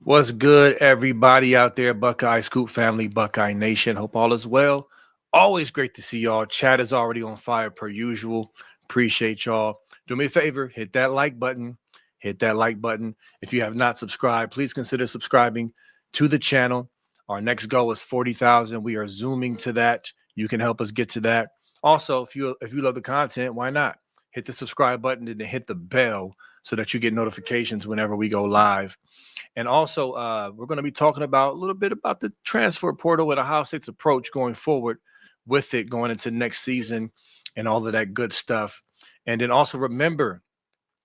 What's good, everybody out there? Buckeye Scoop family, Buckeye Nation. Hope all is well. Always great to see y'all. Chat is already on fire per usual. Appreciate y'all. Do me a favor, hit that like button. Hit that like button. If you have not subscribed, please consider subscribing to the channel. Our next goal is 40,000. We are zooming to that. You can help us get to that. Also, if you love the content, why not hit the subscribe button and then hit the bell so that you get notifications whenever we go live. And also, we're going to be talking about a little bit about the transfer portal and Ohio State's approach going forward with it going into next season and all of that good stuff. And then also remember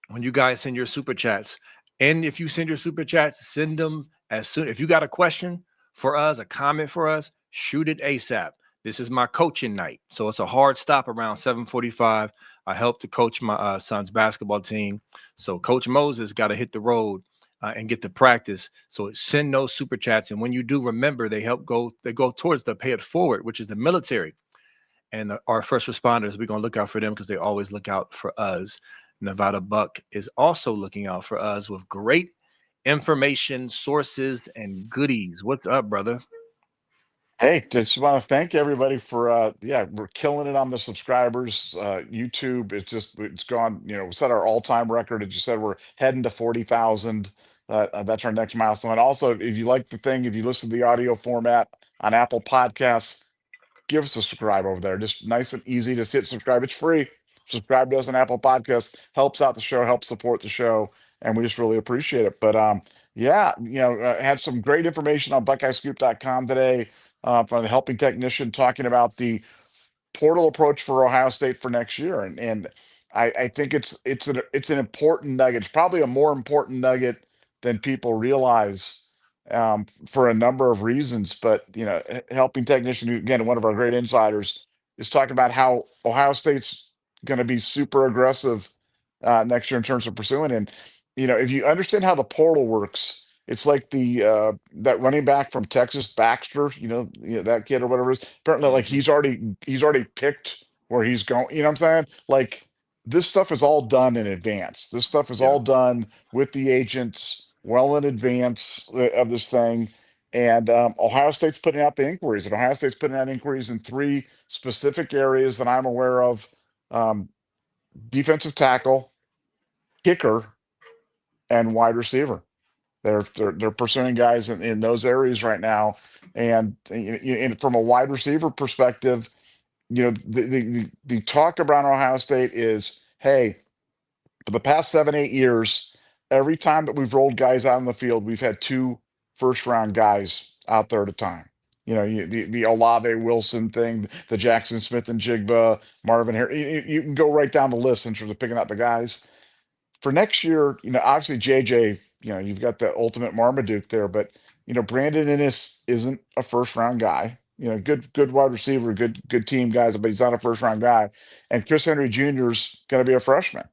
when you guys send your super chats, and if you send your super chats, send them as soon. If you got a question for us, a comment for us, shoot it ASAP. This is my coaching night, so it's a hard stop around 7:45. I help to coach my son's basketball team, so Coach Moses got to hit the road and get to practice. So send those super chats, and when you do, remember they go towards the pay it forward, which is the military, and our first responders. We're gonna look out for them because they always look out for us. Nevada Buck is also looking out for us with great information, sources, and goodies. What's up, brother? Hey, just want to thank everybody for we're killing it on the subscribers. YouTube, it's gone, we set our all-time record. As you said, we're heading to 40,000. That's our next milestone. Also, if you like the thing, if you listen to the audio format on Apple Podcasts, give us a subscribe over there. Just nice and easy. Just hit subscribe. It's free. Subscribe to us on Apple Podcasts. Helps out the show, helps support the show, and we just really appreciate it. But had some great information on BuckeyeScoop.com today from the helping technician talking about the portal approach for Ohio State for next year, and I think it's an important nugget. It's probably a more important nugget than people realize for a number of reasons. But helping technician, who, again, one of our great insiders, is talking about how Ohio State's going to be super aggressive next year in terms of pursuing. And if you understand how the portal works, it's like the that running back from Texas, Baxter, that kid or whatever it is. Apparently, like he's already picked where he's going. You know what I'm saying? Like this stuff is all done in advance. This stuff is Yeah. all done with the agents well in advance of this thing. And Ohio State's putting out the inquiries, and Ohio State's putting out inquiries in three specific areas that I'm aware of: um, defensive tackle, kicker, and wide receiver. They're pursuing guys in those areas right now, and from a wide receiver perspective, the talk about Ohio State is, hey, for the past 7 8 years, every time that we've rolled guys out in the field, we've had two first round guys out there at a time. The Olave Wilson thing, the Jackson Smith and Jigba, Marvin Harris. You can go right down the list in terms of picking out the guys for next year. Obviously JJ, you've got the ultimate Marmaduke there, but Brandon Innis isn't a first round guy. Good wide receiver, good team guys, but he's not a first round guy. And Chris Henry Jr. is going to be a freshman.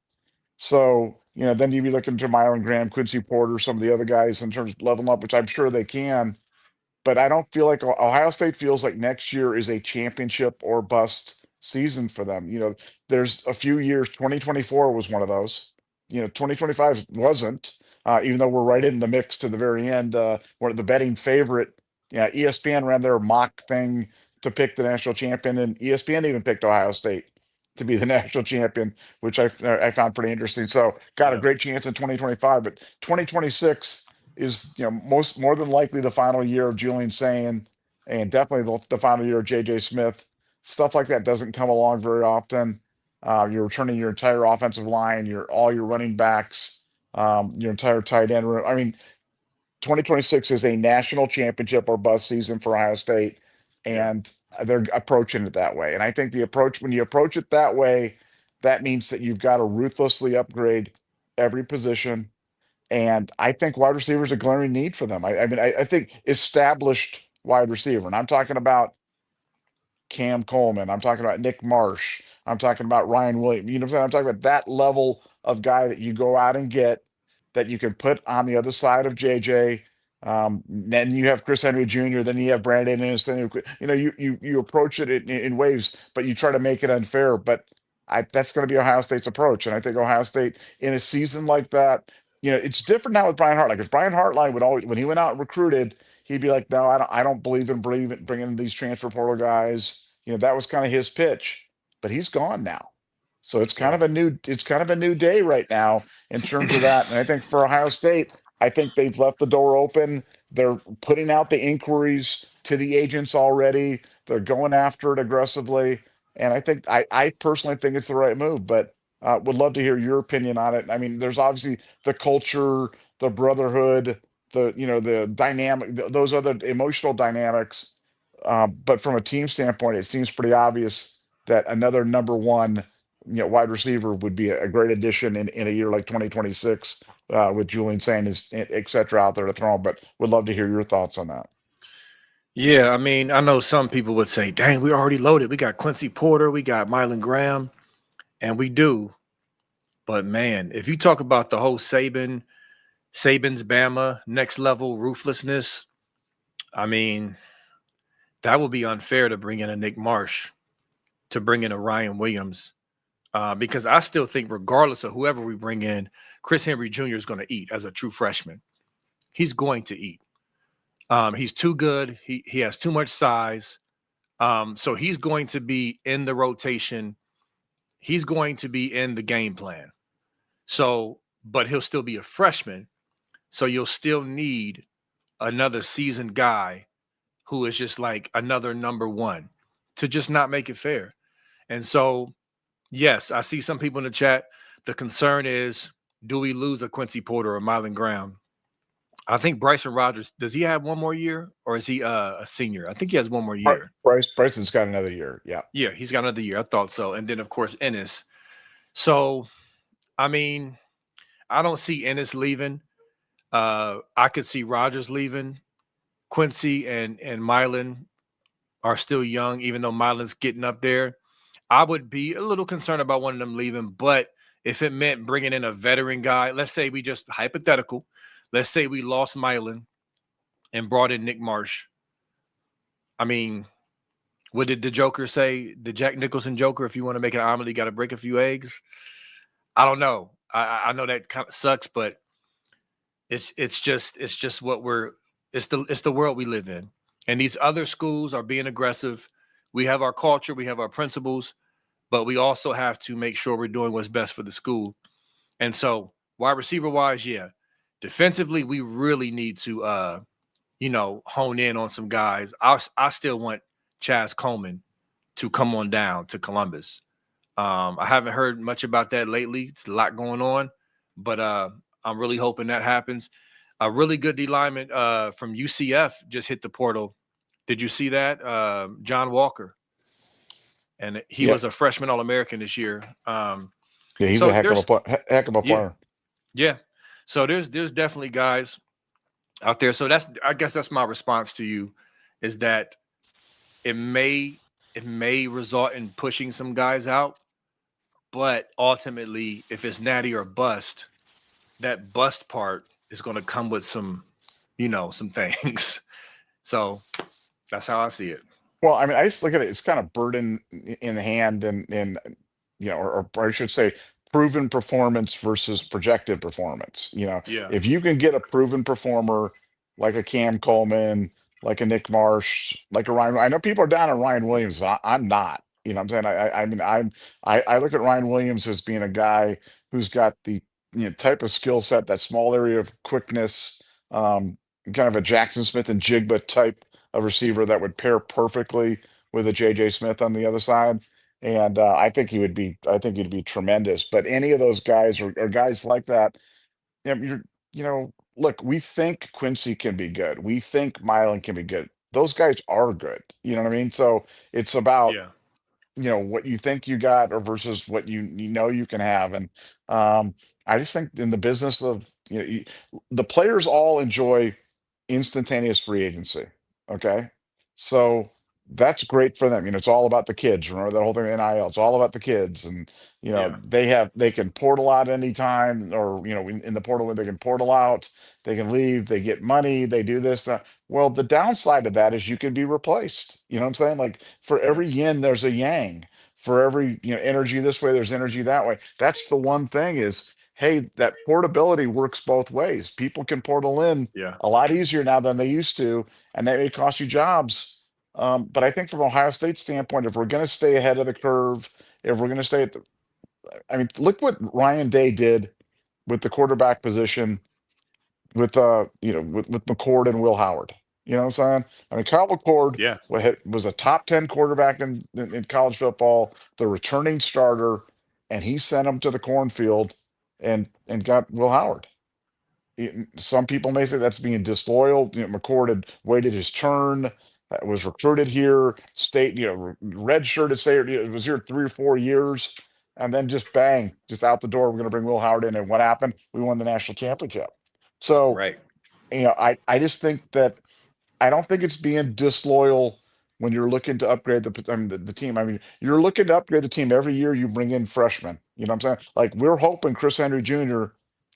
So, then you'd be looking to Myron Graham, Quincy Porter, some of the other guys in terms of leveling up, which I'm sure they can. But I don't feel like Ohio State feels like next year is a championship or bust season for them. There's a few years, 2024 was one of those. 2025 wasn't, even though we're right in the mix to the very end. One of the betting favorite, yeah, ESPN ran their mock thing to pick the national champion, and ESPN even picked Ohio State to be the national champion, which I found pretty interesting. So got a Yeah. great chance in 2025, but 2026 is more than likely the final year of Julian Sayin, and definitely the final year of JJ Smith. Stuff like that doesn't come along very often. You're returning your entire offensive line, all your running backs, your entire tight end room. I mean, 2026 is a national championship or bust season for Ohio State, Yeah. and they're approaching it that way. And I think when you approach it that way, that means that you've got to ruthlessly upgrade every position. And I think wide receiver is a glaring need for them. I think established wide receiver, and I'm talking about Cam Coleman. I'm talking about Nick Marsh. I'm talking about Ryan Williams. You know what I'm saying? I'm talking about that level of guy that you go out and get, that you can put on the other side of JJ. Then you have Chris Henry Jr. Then you have Brandon Innis. Then you approach it in waves, but you try to make it unfair. But that's going to be Ohio State's approach, and I think Ohio State in a season like that, it's different now with Brian Hartline, because Brian Hartline would always, when he went out and recruited, he'd be like, "No, I don't believe in bringing these transfer portal guys." That was kind of his pitch, but he's gone now. So Yeah. it's kind of a new day right now in terms of that. And I think for Ohio State, I think they've left the door open. They're putting out the inquiries to the agents already. They're going after it aggressively, and I personally think it's the right move. But would love to hear your opinion on it. I mean, there's obviously the culture, the brotherhood, the dynamic, those other emotional dynamics. But from a team standpoint, it seems pretty obvious that another number one, wide receiver would be a great addition in a year like 2026, with Julian Sanders, et cetera, out there to throw him. But would love to hear your thoughts on that. Yeah, I mean, I know some people would say, dang, we already loaded. We got Quincy Porter, we got Mylan Graham, and we do. But man, if you talk about the whole Saban's Bama next level ruthlessness, I mean, that would be unfair to bring in a Nick Marsh, to bring in a Ryan Williams, because I still think, regardless of whoever we bring in, Chris Henry Jr. is going to eat as a true freshman. He's going to eat. He's too good. He has too much size. So he's going to be in the rotation. He's going to be in the game plan. So, but he'll still be a freshman. So you'll still need another seasoned guy who is just like another number one to just not make it fair. And so, yes, I see some people in the chat. The concern is, do we lose a Quincy Porter or Mylan Graham? I think Bryson Rogers, does he have one more year, or is he a senior? I think he has one more year. Bryson's got another year. Yeah. Yeah, he's got another year. I thought so. And then, of course, Ennis. So, I mean, I don't see Ennis leaving. I could see Rogers leaving. Quincy and Mylan are still young, even though Mylan's getting up there. I would be a little concerned about one of them leaving, but if it meant bringing in a veteran guy, let's say we just hypothetical, let's say we lost Mylan and brought in Nick Marsh. I mean, what did the Joker say? The Jack Nicholson Joker, if you want to make an omelet, you got to break a few eggs. I don't know. I know that kind of sucks, but it's just what it's the world we live in. And these other schools are being aggressive. We have our culture, we have our principles, but we also have to make sure we're doing what's best for the school. And so, wide receiver wise, yeah. Defensively, we really need to hone in on some guys. I still want Chaz Coleman to come on down to Columbus. I haven't heard much about that lately. It's a lot going on, but I'm really hoping that happens. A really good D lineman from UCF just hit the portal. Did you see that? John Walker. And he Yeah. was a freshman All-American this year. Yeah. He's a So there's heck of a yeah, player. yeah. So there's definitely guys out there. So I guess that's my response to you, is that it may result in pushing some guys out, but ultimately, if it's natty or bust, that bust part is going to come with some things. So that's how I see it. Well, I mean, I just look at it, it's kind of bird in the hand, and or I should say proven performance versus projected performance. Yeah, If you can get a proven performer like a Cam Coleman, like a Nick Marsh, like a Ryan, I know people are down on Ryan Williams, but I'm not. You know what I'm saying? I mean, I look at Ryan Williams as being a guy who's got the type of skill set, that small area of quickness, kind of a Jackson Smith and Jigba type of receiver that would pair perfectly with a JJ Smith on the other side. And I think he'd be tremendous. But any of those guys, or guys like that, look, we think Quincy can be good. We think Mylan can be good. Those guys are good. You know what I mean? So it's about, yeah, what you think you got, or versus what you can have. And I just think in the business of, the players all enjoy instantaneous free agency. Okay. So that's great for them. It's all about the kids. Remember that whole thing with NIL? It's all about the kids. And yeah, they can portal out anytime, or in the portal, when they can portal out, they can leave, they get money, they do this, that. Well, the downside of that is you can be replaced. You know what I'm saying? Like, for yeah, every yin, there's a yang. For every energy this way, there's energy that way. That's the one thing is, hey, that portability works both ways. People can portal in Yeah. a lot easier now than they used to, and that may cost you jobs. But I think from Ohio State's standpoint, if we're going to stay ahead of the curve, if we're going to stay at the, I mean, look what Ryan Day did with the quarterback position with with McCord and Will Howard. You know what I'm saying? I mean, Kyle McCord Yeah. was a top 10 quarterback in college football, the returning starter, and he sent him to the cornfield and got Will Howard. Some people may say that's being disloyal. McCord had waited his turn, was recruited here, stayed, red shirted, stayed, was here 3 or 4 years, and then just bang, just out the door. We're going to bring Will Howard in, and what happened? We won the national championship. So, Right. I just think that I don't think it's being disloyal when you're looking to upgrade the team. I mean, you're looking to upgrade the team every year. You bring in freshmen. You know what I'm saying? Like we're hoping Chris Henry Jr.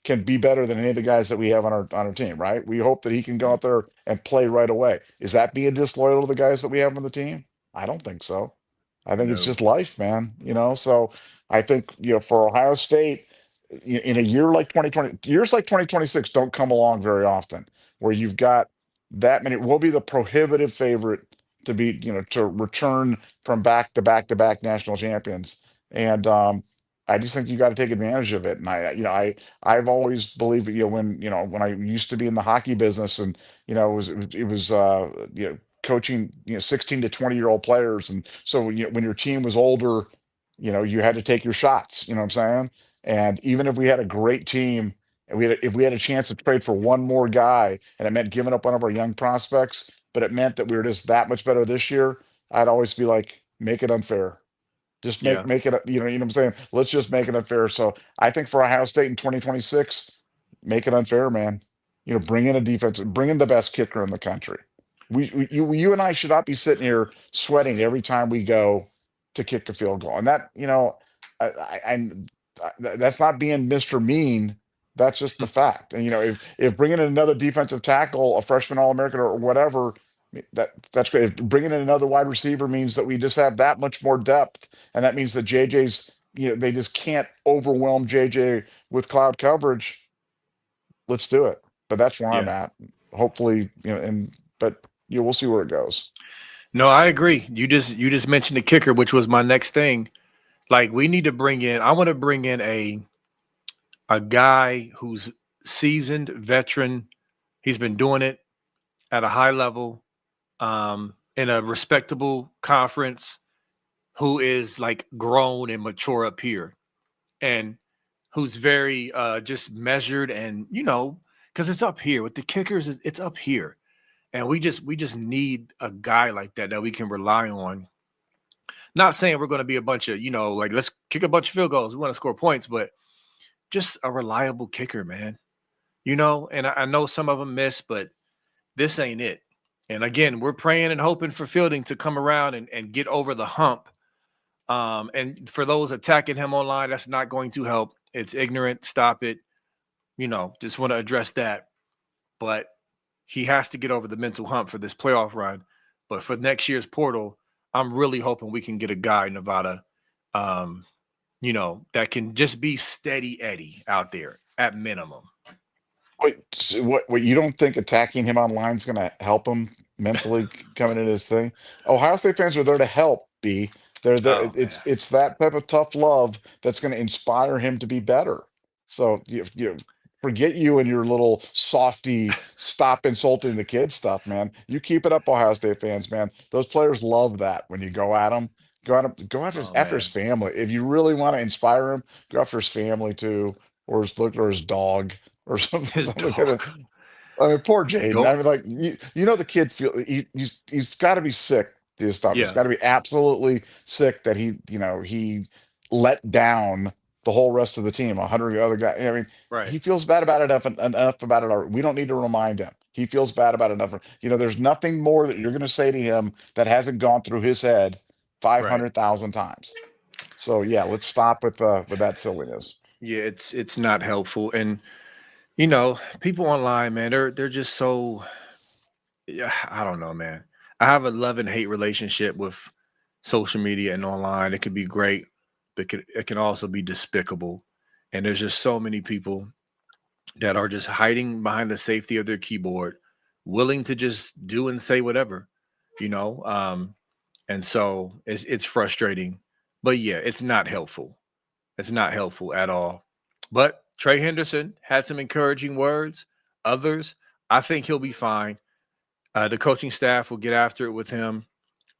can be better than any of the guys that we have on our team, right? We hope that he can go Mhm. out there and play right away. Is that being disloyal to the guys that we have on the team? I don't think so. I think it's No. just life, man. So I think for Ohio State, in a year like 2020, years like 2026 don't come along very often, where you've got that many. We'll be the prohibitive favorite to be, to return from back to back to back national champions. And I just think you got to take advantage of it. And I've always believed, when I used to be in the hockey business, and it was coaching 16 to 20-year-old players, and so when your team was older, you had to take your shots. You know what I'm saying? And even if we had a great team, and if we had a chance to trade for one more guy, and it meant giving up one of our young prospects, but it meant that we were just that much better this year, I'd always be like, make it unfair. Just make Yeah. make it, what I'm saying? Let's just make it unfair. So I think for Ohio State in 2026, make it unfair, man. Bring in a defense, bring in the best kicker in the country. You and I should not be sitting here sweating every time we go to kick a field goal. And that, that's not being Mr. Mean. That's just the fact. And if bringing in another defensive tackle, a freshman All-American or whatever, that's great. If bringing in another wide receiver means that we just have that much more depth, and that means that JJ's, they just can't overwhelm JJ with cloud coverage. Let's do it. But that's where I'm Yeah. at. Hopefully, but we'll see where it goes. No, I agree. You just mentioned the kicker, which was my next thing. Like we need to bring in. I want to bring in a guy who's seasoned, veteran. He's been doing it at a high level, in a respectable conference, who is like grown and mature up here, and who's very just measured, and because it's up here with the kickers, it's up here, and we just need a guy like that we can rely on. Not saying we're going to be a bunch of like let's kick a bunch of field goals. We want to score points, but just a reliable kicker, man. And I know some of them miss, but this ain't it. And again, we're praying and hoping for Fielding to come around and get over the hump. And for those attacking him online, that's not going to help. It's ignorant. Stop it. Just want to address that. But he has to get over the mental hump for this playoff run. But for next year's portal, I'm really hoping we can get a guy, Nevada, um, that can just be steady Eddie out there at minimum. Wait, so what you don't think attacking him online is going to help him mentally coming into his thing? Ohio State fans are there to help. B. They're there. Oh man. It's that type of tough love that's going to inspire him to be better. So forget you and your little softy stop insulting the kids stuff, man. You keep it up, Ohio State fans, man. Those players love that when you go at them. Go Oh after his man. family. If you really want to inspire him, go after his family too, or his dog or something, His something kind of. dog. I mean, poor Jaden. I Go. mean, like the kid he's got to be sick to his stomach. He's Yeah. got to be absolutely sick that he let down the whole rest of the team. 100 other guys. I mean, Right. he feels bad about it enough about it already. We don't need to remind him. He feels bad about it enough. There's nothing more that you're going to say to him that hasn't gone through his head Right. 500,000 times. So yeah, let's stop with that silliness. Yeah. It's not helpful, and people online, man, they're just so. Yeah, I don't know, man. I have a love and hate relationship with social media and online. It could be great, but it can also be despicable. And there's just so many people that are just hiding behind the safety of their keyboard, willing to just do and say whatever, you know. And so it's frustrating, but yeah, it's not helpful. It's not helpful at all. But Trey Henderson had some encouraging words. Others, I think he'll be fine. The coaching staff will get after it with him.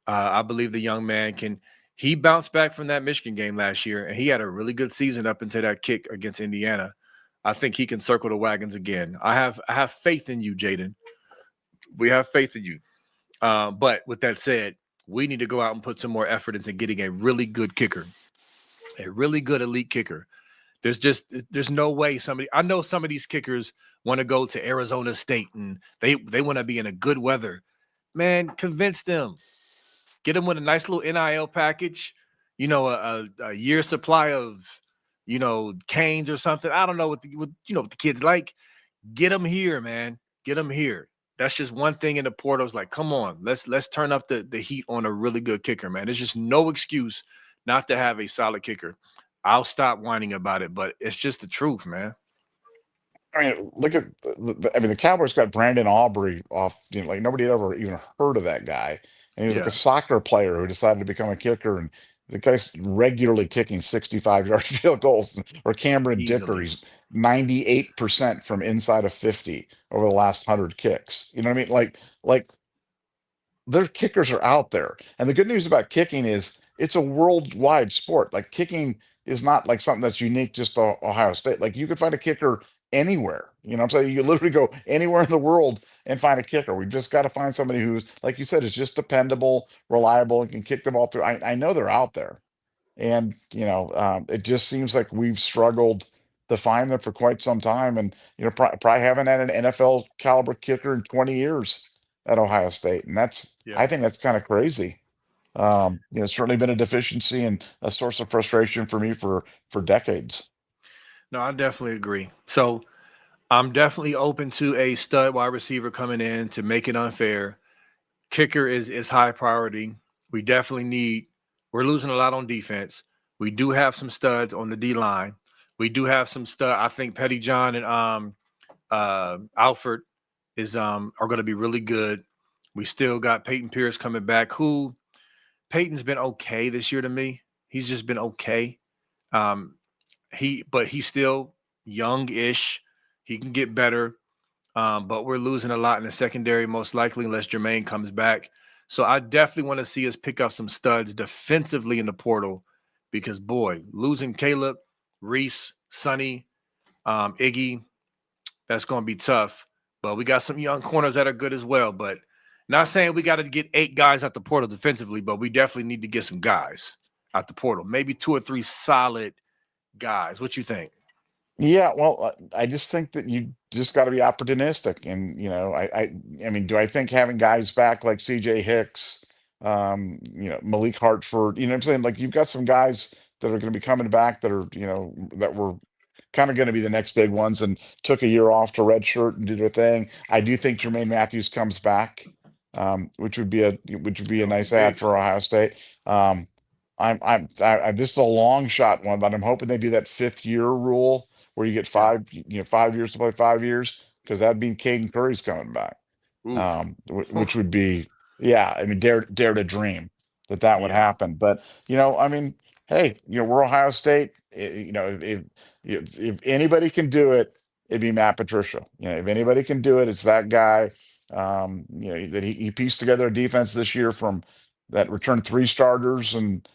I believe the young man can. He bounced back from that Michigan game last year, and he had a really good season up until that kick against Indiana. I think he can circle the wagons again. I have faith in you, Jaden. We have faith in you. But with that said, we need to go out and put some more effort into getting a really good kicker, a really good elite kicker. There's no way somebody. I know some of these kickers want to go to Arizona State and they want to be in a good weather. Man, convince them. Get them with a nice little NIL package, a year supply of, canes or something. I don't know what the kids like. Get them here, man. Get them here. That's just one thing in the portals. Like, come on, let's turn up the heat on a really good kicker, man. There's just no excuse not to have a solid kicker. I'll stop whining about it, but it's just the truth, man. I mean, look at the Cowboys got Brandon Aubrey off, like nobody had ever even heard of that guy. And he was like a Yeah, soccer player who decided to become a kicker. And the guy's regularly kicking 65-yard field goals. Or Cameron Dicker, easily. he's 98% from inside of 50 over the last 100 kicks. You know what I mean? Like their kickers are out there. And the good news about kicking is it's a worldwide sport. Like kicking is not like something that's unique just to Ohio State. Like you could find a kicker anywhere. You know what I'm saying? You can literally go anywhere in the world and find a kicker. We've just got to find somebody who's, like you said, is just dependable, reliable, and can kick the ball through. I know they're out there. And, it just seems like we've struggled to find them for quite some time. And, probably haven't had an NFL caliber kicker in 20 years at Ohio State. And Yeah. I think that's kind of crazy. It's certainly been a deficiency and a source of frustration for me for decades. No, I definitely agree. So I'm definitely open to a stud wide receiver coming in to make it unfair. Kicker is high priority. We definitely need. We're losing a lot on defense. We do have some studs on the D line. We do have some stud. I think Petty John and Alford are going to be really good. We still got Peyton Pierce coming back. Who Peyton's been okay this year to me. He's just been okay. Um, but he's still young-ish. He can get better. But we're losing a lot in the secondary, most likely, unless Jermaine comes back. So I definitely want to see us pick up some studs defensively in the portal because, boy, losing Caleb, Reese, Sonny, Iggy, that's going to be tough. But we got some young corners that are good as well. But not saying we got to get 8 guys out the portal defensively, but we definitely need to get some guys out the portal. Maybe 2 or 3 solid guys. What you think? Yeah, well, I just think that you just got to be opportunistic, and I mean, do I think having guys back like C.J. Hicks, Malik Hartford, what I'm saying? Like you've got some guys that are going to be coming back that are, that were kind of going to be the next big ones, and took a year off to redshirt and do their thing. I do think Jermaine Matthews comes back, which would be a That would be nice add big. for Ohio State. This is a long shot one, but I'm hoping they do that 5th year rule where you get Yeah. 5 years to play 5 years, because that'd mean Caden Curry's coming back. Oof. Which would be, yeah, I mean, dare to dream that would Yeah. happen. But, I mean, hey, we're Ohio State. If anybody can do it, it'd be Matt Patricia. If anybody can do it, it's that guy. That he pieced together a defense this year from that returned 3 starters and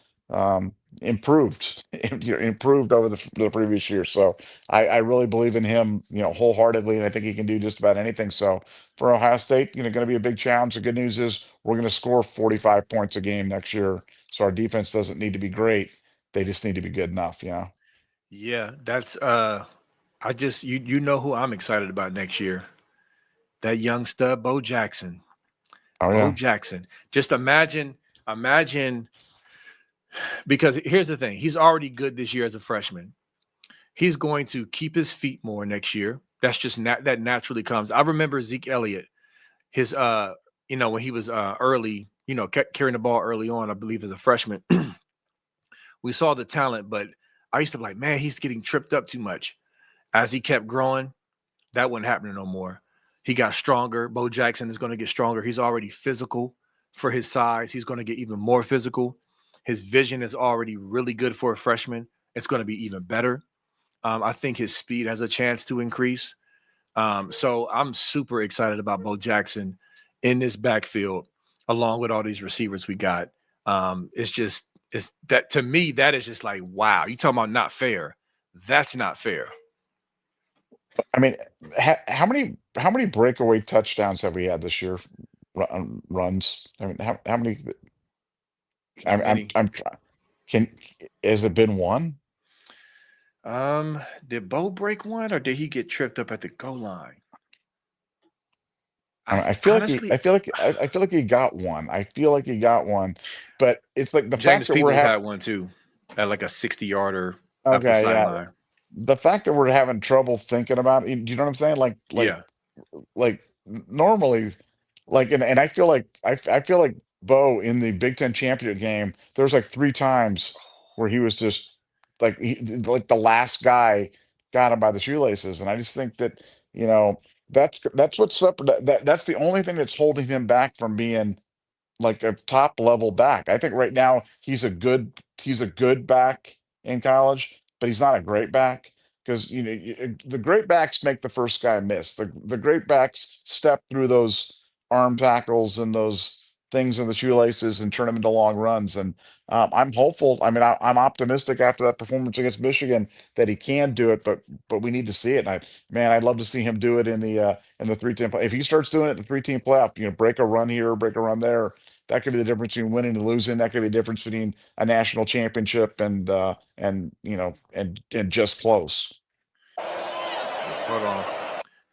improved, improved over the previous year. So I really believe in him, wholeheartedly, and I think he can do just about anything. So for Ohio State, going to be a big challenge. The good news is we're going to score 45 points a game next year. So our defense doesn't need to be great. They just need to be good enough, Yeah, that's I just you know who I'm excited about next year. That young stud, Bo Jackson. Oh Bo yeah. Jackson. Just imagine because here's the thing. He's already good this year as a freshman. He's going to keep his feet more next year. That's just that naturally comes. I remember Zeke Elliott, his when he was early, carrying the ball early on, I believe as a freshman. We saw the talent, but I used to be like, man, he's getting tripped up too much. As he kept growing, that wasn't happening no more. He got stronger. Bo Jackson is going to get stronger. He's already physical for his size. He's going to get even more physical. His vision is already really good for a freshman. It's going to be even better. I think his speed has a chance to increase. So I'm super excited about Bo Jackson in this backfield, along with all these receivers we got. It's just it's that to me that is just like wow. You talking about not fair? That's not fair. I mean, how many breakaway touchdowns have we had this year? Runs. I mean, how many? Not many. I'm trying. Can has it been one? Did Bo break one or did he get tripped up at the goal line? I, I mean, I feel like he. I honestly, feel like I feel like he got one. I feel like he got one, but it's like the fact James that we're Peoples having. had one too, at like a 60 yarder up the Okay, yeah. sideline. The fact that we're having trouble thinking about it, you know what I'm saying? Yeah. Normally, and I feel like Bo in the Big Ten championship game, there's like three times where he was just like the last guy got him by the shoelaces, and I just think that that's what's up. That's the only thing that's holding him back from being like a top level back. I think right now he's a good back in college, but he's not a great back because the great backs make the first guy miss. The great backs step through those arm tackles and those things in the shoelaces and turn them into long runs. And I'm hopeful. I mean, I'm optimistic after that performance against Michigan that he can do it, but we need to see it. And man, I'd love to see him do it in the 3-team play. If he starts doing it in the 3-team playoff, break a run here, break a run there, that could be the difference between winning and losing. That could be the difference between a national championship and just close. Hold on.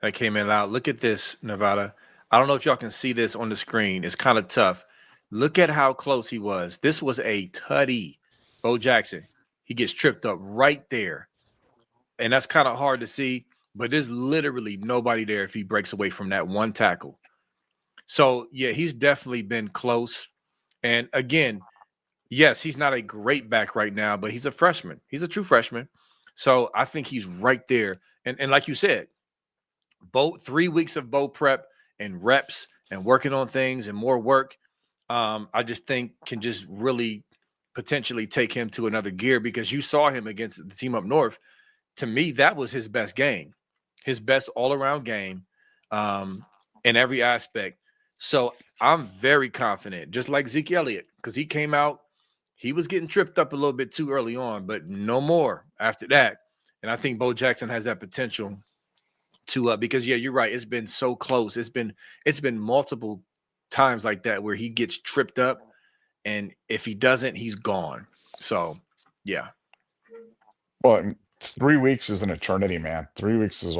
That came in loud. Look at this, Nevada. I don't know if y'all can see this on the screen. It's kind of tough. Look at how close he was. This was a tutty. Bo Jackson. He gets tripped up right there. And that's kind of hard to see, but there's literally nobody there if he breaks away from that one tackle. So, yeah, he's definitely been close. And again, yes, he's not a great back right now, but he's a freshman. He's a true freshman. So I think he's right there. And like you said, Bo 3 weeks of Bo prep and reps and working on things and more work, I just think can just really potentially take him to another gear because you saw him against the team up north. To me, that was his best game, his best all around game um, in every aspect. So I'm very confident, just like Zeke Elliott, because he came out, he was getting tripped up a little bit too early on, but no more after that. And I think Bo Jackson has that potential to because yeah, you're right. It's been so close. It's been multiple times like that where he gets tripped up, and if he doesn't, he's gone. So yeah, Well, 3 weeks is an eternity, man. 3 weeks is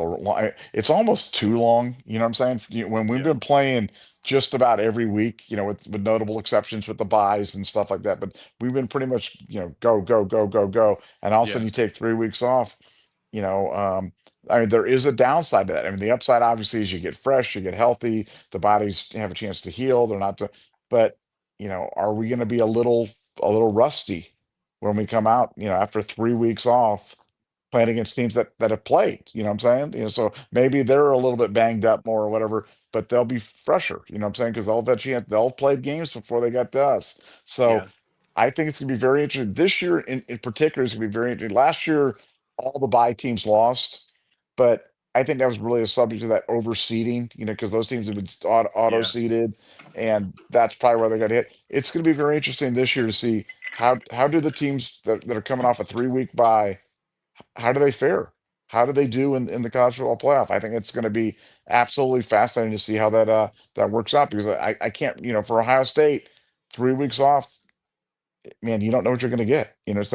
it's almost too long. You know what I'm saying? When we've yeah, been playing just about every week, with notable exceptions with the buys and stuff like that, but we've been pretty much, go, go, go, go, go, and all of a yeah, sudden you take 3 weeks off. You know, um, I mean, there is a downside to that. I mean, the upside obviously is you get fresh, you get healthy, the bodies have a chance to heal. They're not to, but are we going to be a little rusty when we come out, after 3 weeks off? Playing against teams that have played. You know what I'm saying? So maybe they're a little bit banged up more or whatever, but they'll be fresher. You know what I'm saying? Because they'll have that chance. They'll have played games before they got to us. So yeah, I think it's gonna be very interesting. This year in particular is gonna be very interesting. Last year, all the bye teams lost, but I think that was really a subject to that overseeding, because those teams have been auto yeah, seeded, and that's probably where they got hit. It's going to be very interesting this year to see how do the teams that are coming off a 3 week bye, how do they fare? How do they do in the college football playoff? I think it's going to be absolutely fascinating to see how that works out because I can't, for Ohio State, 3 weeks off, man, you don't know what you're going to get. It's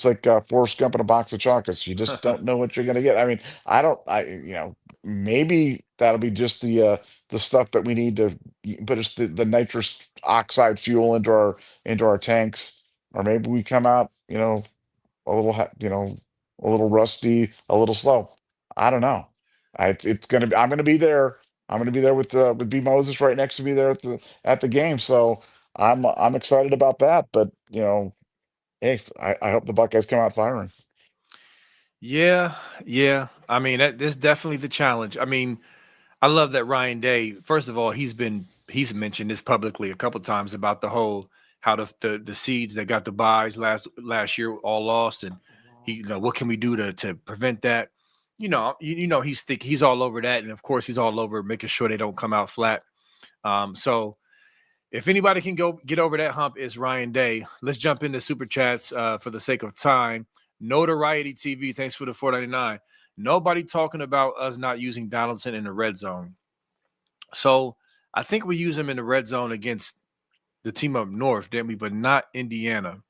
like Forrest Gump in a box of chocolates. You just don't know what you're going to get. I mean, I don't, maybe that'll be just the stuff that we need to put us the nitrous oxide fuel into our tanks, or maybe we come out, a little rusty, a little slow. I don't know. I'm gonna be there. I'm gonna be there with B Moses right next to me there at the game. So I'm excited about that. But Hey, I hope the Buckeyes come out firing. Yeah, yeah. I mean, this definitely the challenge. I mean, I love that Ryan Day. First of all, he's mentioned this publicly a couple times about the whole how the seeds that got the buys last year all lost, and what can we do to prevent that? He's all over that, and of course he's all over making sure they don't come out flat. So if anybody can go get over that hump, is Ryan Day. Let's jump into super chats for the sake of time. Notoriety TV, thanks for the 4.99. Nobody talking about us not using Donaldson in the red zone. So I think we use him in the red zone against the team up north, didn't we? But not Indiana.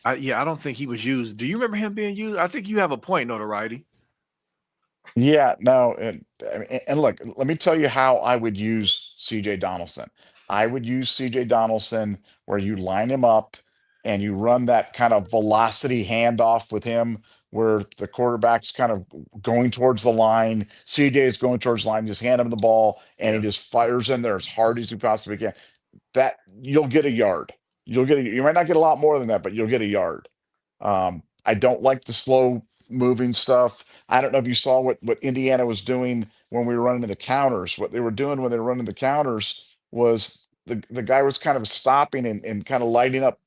I don't think he was used. Do you remember him being used? I think you have a point, Notoriety. Yeah, no, and look, let me tell you how I would use CJ Donaldson. I would use CJ Donaldson where you line him up and you run that kind of velocity handoff with him where the quarterback's kind of going towards the line. CJ is going towards the line, just hand him the ball, and he Yeah. just fires in there as hard as he possibly can. That you'll get a yard. You might not get a lot more than that, but you'll get a yard. I don't like the slow moving stuff. I don't know if you saw what Indiana was doing when we were running the counters. What they were doing when they were running the counters was the guy was kind of stopping and kind of lighting up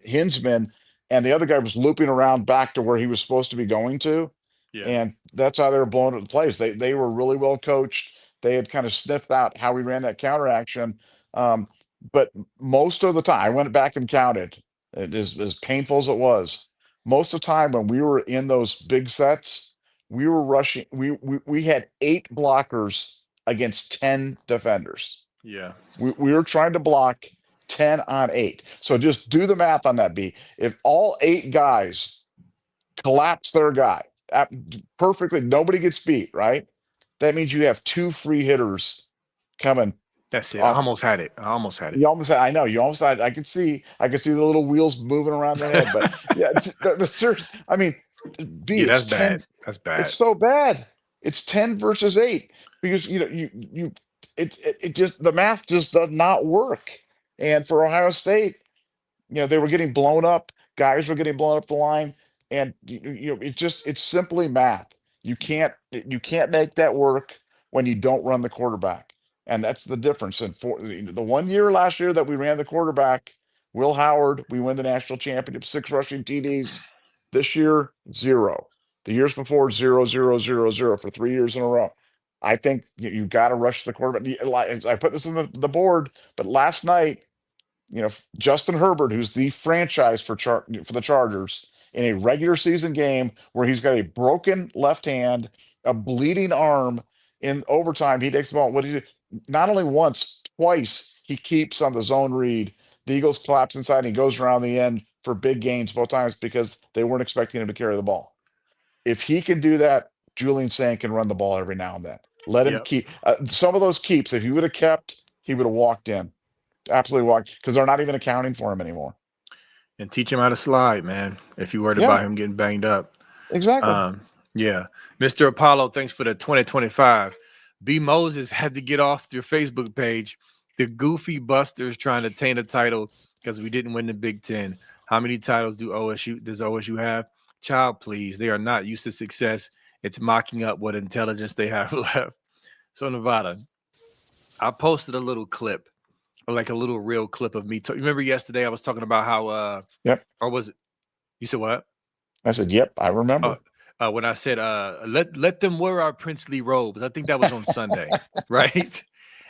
Hinsman, and the other guy was looping around back to where he was supposed to be going to, Yeah. and that's how they were blowing up the plays. They were really well coached. They had kind of sniffed out how we ran that counter action. But most of the time, I went back and counted. It is as painful as it was. Most of the time when we were in those big sets, we were rushing. We had 8 blockers against 10 defenders. Yeah. We were trying to block 10 on 8. So just do the math on that, B. If all 8 guys collapse their guy perfectly, nobody gets beat, right? That means you have 2 free hitters coming That's it. I off. almost had it. I almost had it. You almost had, I know you almost had, I could see the little wheels moving around the head, but yeah, but serious. I mean, B, Yeah, that's it's bad. 10. That's It's bad. so bad. It's 10 versus 8 because it just the math just does not work. And for Ohio State, they were getting blown up. Guys were getting blown up the line, and it's simply math. You can't make that work when you don't run the quarterback, and that's the difference. And for the one year last year that we ran the quarterback, Will Howard, we win the national championship, 6 rushing TDs. This year, 0. The years before, 0, 0, 0, 0 for 3 years in a row. I think you've got to rush the quarterback. I put this on the board, but last night Justin Herbert, who's the franchise for the Chargers, in a regular season game where he's got a broken left hand, a bleeding arm in overtime, he takes the ball. What he not only once, twice he keeps on the zone read. The Eagles collapse inside and he goes around the end for big gains both times because they weren't expecting him to carry the ball. If he can do that, Julian Sang can run the ball every now and then. Let him Yep. keep some of those keeps. If he would have kept, he would have walked in. Absolutely walked because they're not even accounting for him anymore. And teach him how to slide, man. If you worried Yeah, about him getting banged up. exactly. Yeah. Mr. Apollo, thanks for the 2025. B Moses had to get off your Facebook page. The Goofy Busters trying to taint a title because we didn't win the Big Ten. How many titles does OSU have? Child, please. They are not used to success. It's mocking up what intelligence they have left. So Nevada, I posted a little clip, like a little real clip of me. Remember yesterday I was talking about how Yep. or was it you said what? I said, yep, I Uh, remember. when I said, let them wear our princely robes. I think that was on Sunday, right?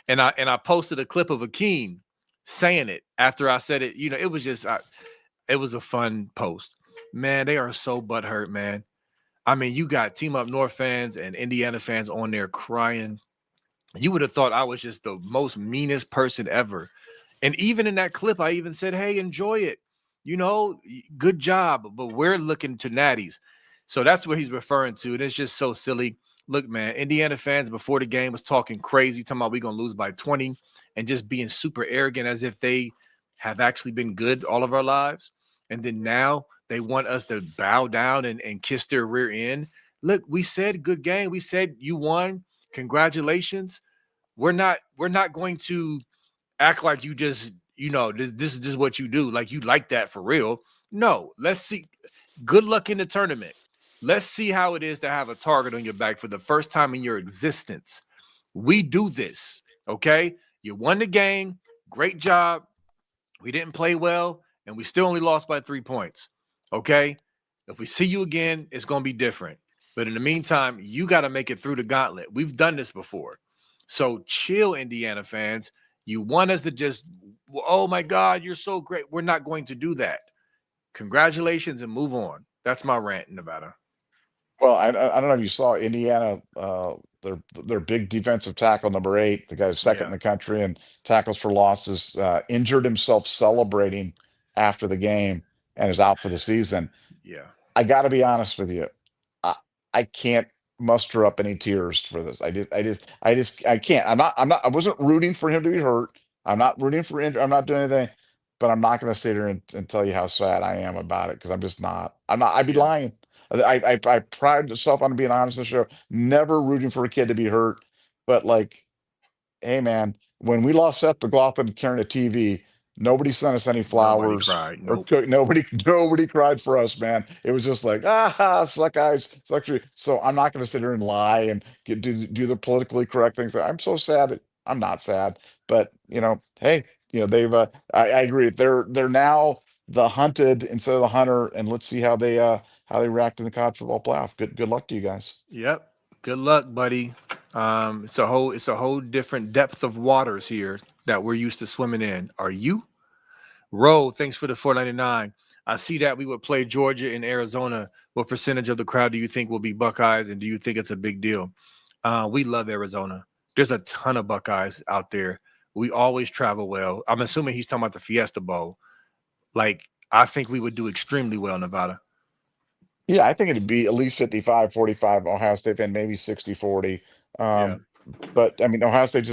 And I posted a clip of Akeem saying it after I said it. It was just it was a fun post. Man, they are so butthurt, man. I mean, you got Team Up North fans and Indiana fans on there crying. You would have thought I was just the most meanest person ever. And even in that clip, I even said, hey, enjoy it. Good job. But we're looking to natties. So that's what he's referring to. And it's just so silly. Look, man, Indiana fans before the game was talking crazy, talking about we're going to lose by 20 and just being super arrogant as if they have actually been good all of our lives. And then now they want us to bow down and kiss their rear end. Look, we said good game. We said you won. Congratulations. We're not going to act like you just this is just what you do, like you like that for real. No, let's see. Good luck in the tournament. Let's see how it is to have a target on your back for the first time in your existence. We do this, okay? You won the game. Great job. We didn't play well, and we still only lost by 3 points, okay? If we see you again, it's going to be different. But in the meantime, you got to make it through the gauntlet. We've done this before. So chill, Indiana fans. You want us to just, oh my God, you're so great. We're not going to do that. Congratulations and move on. That's my rant, Nevada. Well, I don't know if you saw Indiana, their big defensive tackle, number 8, the guy's second in Yeah, the country in tackles for losses, injured himself celebrating after the game and is out for the season. yeah, I got to be honest with you. I, I can't muster up any tears for this. I can't. I wasn't rooting for him to be hurt. I'm not rooting for injury. I'm not doing anything, but I'm not going to sit here and tell you how sad I am about it because I'm just not. I'm not. I'd be yeah, lying. I pride myself on being honest in the show. Never rooting for a kid to be hurt, but like, hey man, when we lost Seth McLaughlin carrying a TV, nobody sent us any nobody flowers cried. or Nope. nobody cried for us, man. It was just like, suck guys, suck you. So I'm not going to sit here and lie and do the politically correct things. I'm so sad that I'm not sad, but hey, they've I agree. They're now the hunted instead of the hunter, and let's see how they react in the college football playoff. Good luck to you guys. Yep. Good luck, buddy. It's a whole different depth of waters here that we're used to swimming in. Are you? Roll, thanks for the 4.99. I see that we would play Georgia and Arizona. What percentage of the crowd do you think will be Buckeyes, and do you think it's a big deal? We love Arizona. There's a ton of Buckeyes out there. We always travel well. I'm assuming he's talking about the Fiesta Bowl. Like, I think we would do extremely well, Nevada. Yeah, I think it'd be at least 55-45 Ohio State, and maybe 60-40. Yeah. But I mean, Ohio State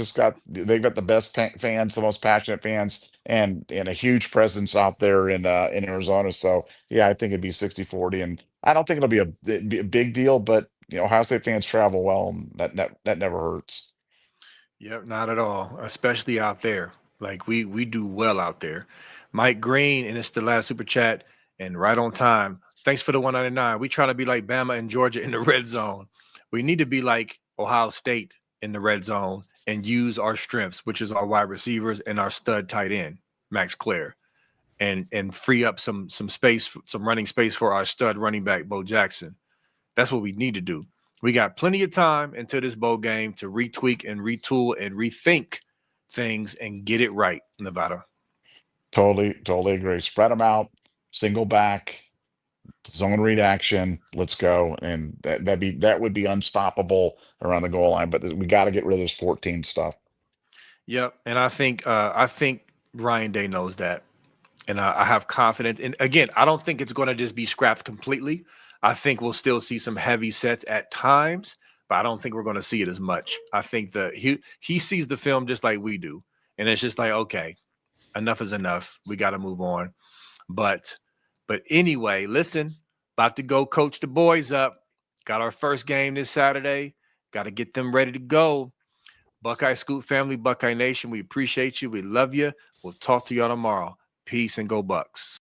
they've got the best fans, the most passionate fans, and a huge presence out there in Arizona. So yeah, I think it'd be 60-40, and I don't think it'll be a big deal. But Ohio State fans travel well, and that never hurts. Yep, not at all, especially out there. Like we do well out there. Mike Green, and it's the last super chat, and right on time. Thanks for the 199. We trying to be like Bama and Georgia in the red zone. We need to be like Ohio State in the red zone and use our strengths, which is our wide receivers and our stud tight end, Max Clare, and free up some space, some running space for our stud running back, Bo Jackson. That's what we need to do. We got plenty of time until this bowl game to retweak and retool and rethink things and get it right, Nevada. Totally agree. Spread them out, single back, zone read action. Let's go, and that would be unstoppable around the goal line. But we got to get rid of this 14 stuff. Yep, and I think Ryan Day knows that, and I have confidence. And again, I don't think it's going to just be scrapped completely. I think we'll still see some heavy sets at times, but I don't think we're going to see it as much. I think that he sees the film just like we do, and it's just like, okay, enough is enough. We got to move on. But anyway, listen, about to go coach the boys up. Got our first game this Saturday. Got to get them ready to go. Buckeye Scoop family, Buckeye Nation, we appreciate you. We love you. We'll talk to y'all tomorrow. Peace and go Bucks.